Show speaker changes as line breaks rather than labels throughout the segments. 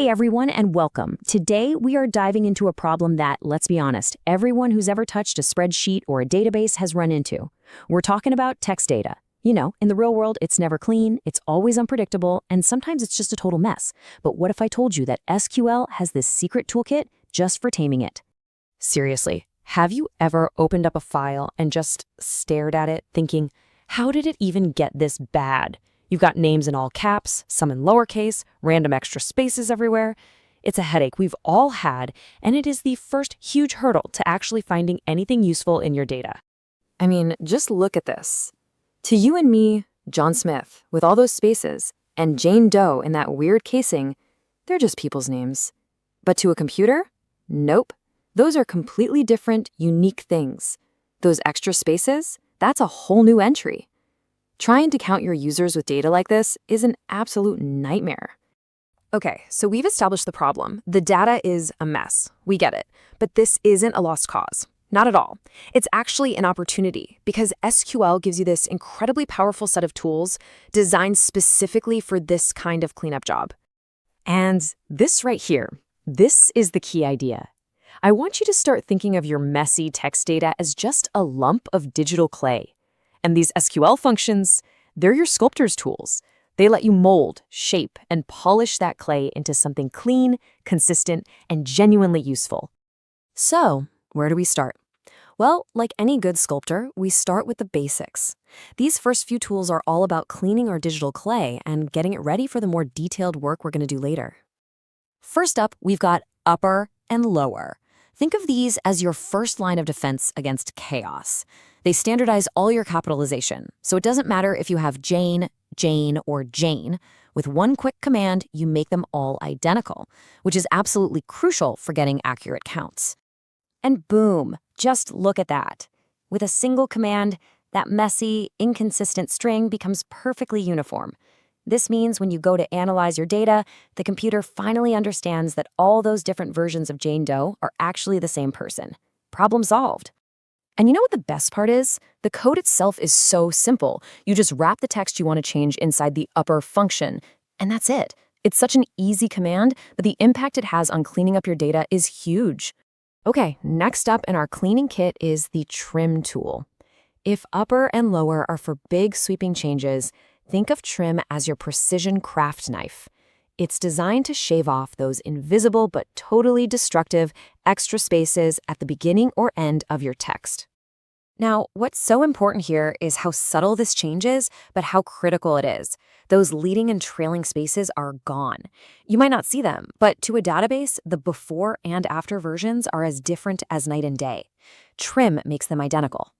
Hey everyone, and welcome. Today we are diving into a problem that, let's be honest, everyone who's ever touched a spreadsheet or a database has run into. We're talking about text data. You know, in the real world, it's never clean, it's always unpredictable, and sometimes it's just a total mess. But what if I told you that SQL has this secret toolkit just for taming it? Seriously, have you ever opened up a file and just stared at it thinking, how did it even get this bad? You've got names in all caps, some in lowercase, random extra spaces everywhere. It's a headache we've all had, and it is the first huge hurdle to actually finding anything useful in your data. I mean, just look at this. To you and me, John Smith, with all those spaces, and Jane Doe in that weird casing, they're just people's names. But to a computer? Nope. Those are completely different, unique things. Those extra spaces? That's a whole new entry. Trying to count your users with data like this is an absolute nightmare.
Okay, so we've established the problem. The data is a mess. We get it. But this isn't a lost cause. Not at all. It's actually an opportunity because SQL gives you this incredibly powerful set of tools designed specifically for this kind of cleanup job.
And this right here, this is the key idea. I want you to start thinking of your messy text data as just a lump of digital clay. And these SQL functions, they're your sculptor's tools. They let you mold, shape, and polish that clay into something clean, consistent, and genuinely useful. So, where do we start? Well, like any good sculptor, we start with the basics. These first few tools are all about cleaning our digital clay and getting it ready for the more detailed work we're going to do later. First up, we've got upper and lower. Think of these as your first line of defense against chaos. They standardize all your capitalization, so it doesn't matter if you have Jane, Jane, or Jane. With one quick command, you make them all identical, which is absolutely crucial for getting accurate counts. And boom, just look at that. With a single command, that messy, inconsistent string becomes perfectly uniform. This means when you go to analyze your data, the computer finally understands that all those different versions of Jane Doe are actually the same person. Problem solved. And you know what the best part is? The code itself is so simple. You just wrap the text you want to change inside the upper function, and that's it. It's such an easy command, but the impact it has on cleaning up your data is huge. Okay, next up in our cleaning kit is the trim tool. If upper and lower are for big sweeping changes, think of trim as your precision craft knife. It's designed to shave off those invisible but totally destructive extra spaces at the beginning or end of your text. Now, what's so important here is how subtle this change is, but how critical it is. Those leading and trailing spaces are gone. You might not see them, but to a database, the before and after versions are as different as night and day. Trim makes them identical.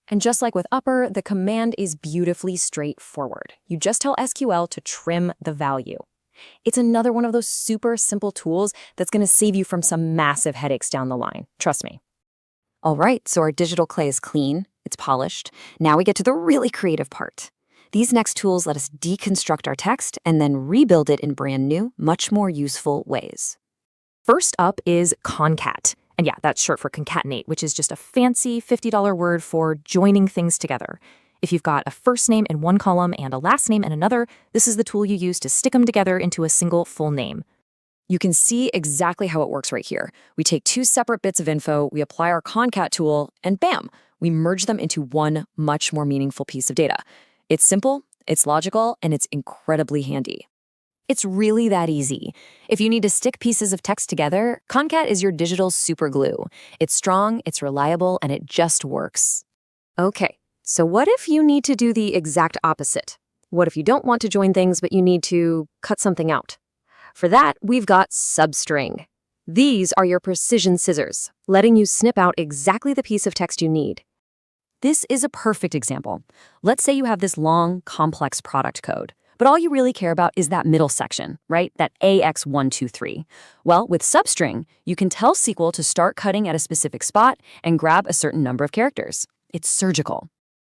And just like with upper, the command is beautifully straightforward. You just tell SQL to trim the value. It's another one of those super simple tools that's going to save you from some massive headaches down the line. Trust me. All right, so our digital clay is clean, it's polished. Now we get to the really creative part. These next tools let us deconstruct our text and then rebuild it in brand new, much more useful ways. First up is CONCAT. And yeah, that's short for concatenate, which is just a fancy $50 word for joining things together. If you've got a first name in one column and a last name in another, this is the tool you use to stick them together into a single full name. You can see exactly how it works right here. We take two separate bits of info, we apply our concat tool, and bam, we merge them into one much more meaningful piece of data. It's simple, it's logical, and it's incredibly handy. It's really that easy. If you need to stick pieces of text together, CONCAT is your digital super glue. It's strong, it's reliable, and it just works. Okay, so what if you need to do the exact opposite? What if you don't want to join things, but you need to cut something out? For that, we've got SUBSTRING. These are your precision scissors, letting you snip out exactly the piece of text you need. This is a perfect example. Let's say you have this long, complex product code, but all you really care about is that middle section, right? That AX123. Well, with SUBSTRING, you can tell SQL to start cutting at a specific spot and grab a certain number of characters. It's surgical.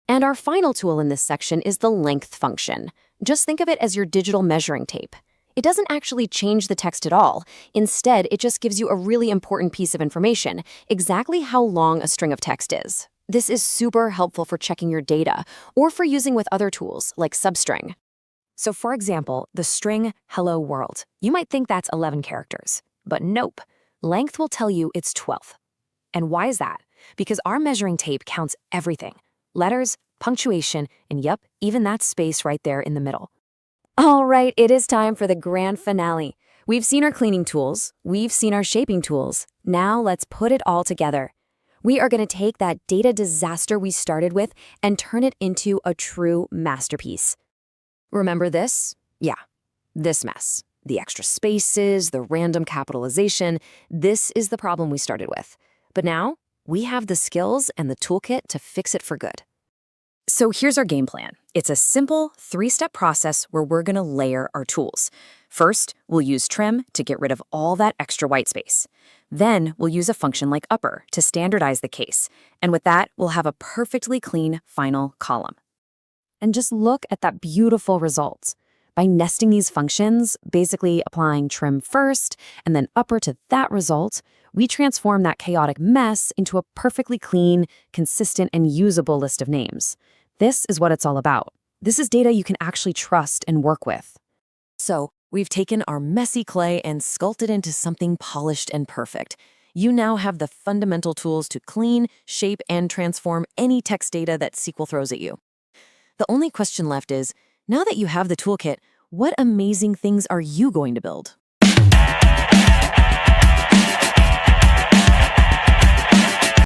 And our final tool in this section is the length function. Just think of it as your digital measuring tape. It doesn't actually change the text at all. Instead, it just gives you a really important piece of information, exactly how long a string of text is. This is super helpful for checking your data or for using with other tools like SUBSTRING.
So for example, the string hello world. You might think that's 11 characters, but nope. Length will tell you it's 12. And why is that? Because our measuring tape counts everything. Letters, punctuation, and yep, even that space right there in the middle. All right, it is time for the grand finale. We've seen our cleaning tools, we've seen our shaping tools. Now let's put it all together. We are going to take that data disaster we started with and turn it into a true masterpiece. Remember this? Yeah, this mess. The extra spaces, the random capitalization. This is the problem we started with. But now, we have the skills and the toolkit to fix it for good. So here's our game plan. It's a simple 3-step process where we're going to layer our tools. First, we'll use trim to get rid of all that extra white space. Then we'll use a function like upper to standardize the case. And with that, we'll have a perfectly clean final column. And just look at that beautiful result. By nesting these functions, basically applying trim first and then upper to that result, we transform that chaotic mess into a perfectly clean, consistent, and usable list of names. This is what it's all about. This is data you can actually trust and work with. So, we've taken our messy clay and sculpted into something polished and perfect. You now have the fundamental tools to clean, shape, and transform any text data that SQL throws at you. The only question left is, now that you have the toolkit, what amazing things are you going to build?